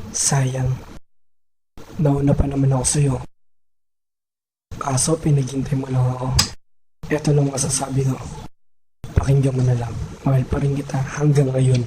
Sayang. Nauna pa naman ako sa'yo. Kaso pinaghintay mo lang ako. Ito lang masasabi ko. Pakinggan mo na lang. Mahal pa rin kita hanggang ngayon.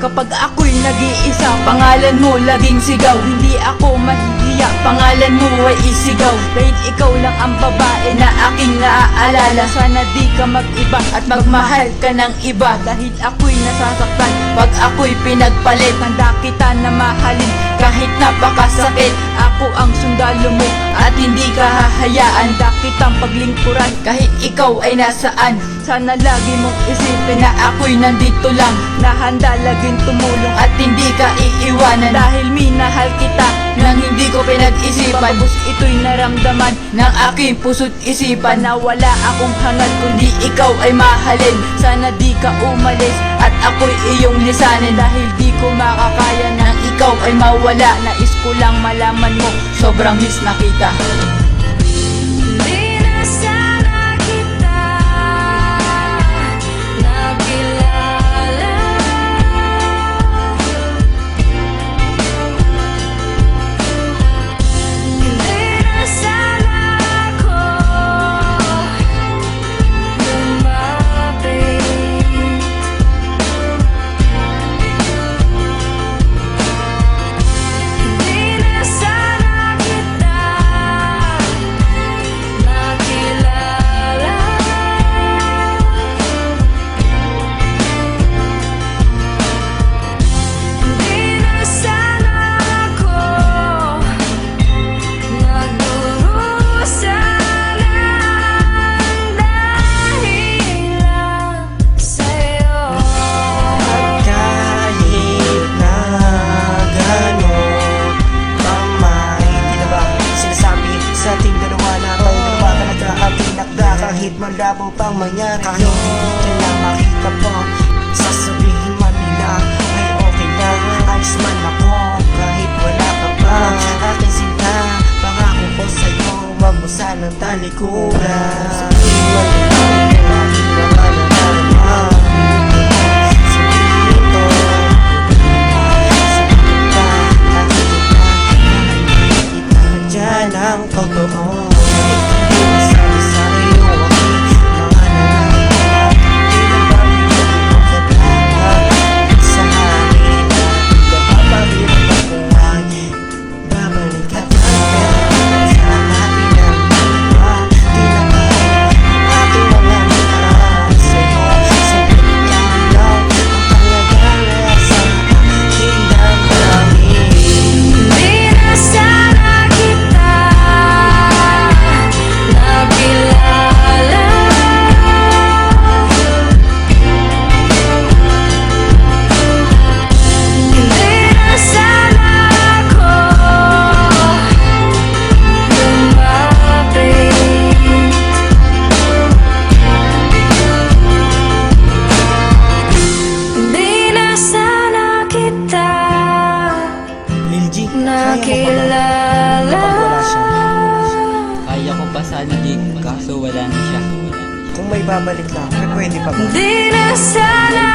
Kapag ako'y nag-iisa, pangalan mo laging sigaw. Hindi ako mahihiya, pangalan mo ay isigaw. Dahil ikaw lang ang babae na aking naaalala. Sana di ka mag-iba at magmahal ka ng iba. Dahil ako'y nasasaktan pag ako'y pinagpalit. Handa kita na mahalin kahit napakasakit. Ako ang sundalo mo at hindi ka hahayaan. Handa kitang paglingkuran kahit ikaw ay nasaan. Sana lagi mong isipin na ako'y nandito lang, na handa laging tumulong at hindi ka iiwanan. Dahil minahal kita nang hindi ko pinag-isipan. Bus ito'y naramdaman ng aking puso't isipan, na wala akong hangad kundi ikaw ay mahalin. Sana di ka umalis at ako'y iyong lisanin. Dahil di ko makakaya nang ikaw ay mawala. Nais ko lang malaman mo, sobrang miss na kita. Kahit malabo pang mangyari, kahit hindi ka na makita pa, sasabihin man nila ay okay lang. Ayos man ako kahit wala ka pa. Aking sinta, pangako ko sa'yo, wag mo sanang talikuran. Sabihin man nila aking mga nadarama. Sabihin ko, sabihin ka, nakikita dyan ang totoo. Nakilala. Kaya ko pa sana din, kaso wala na siya. Kung may babalik lang, pwede pa ba? Di na sana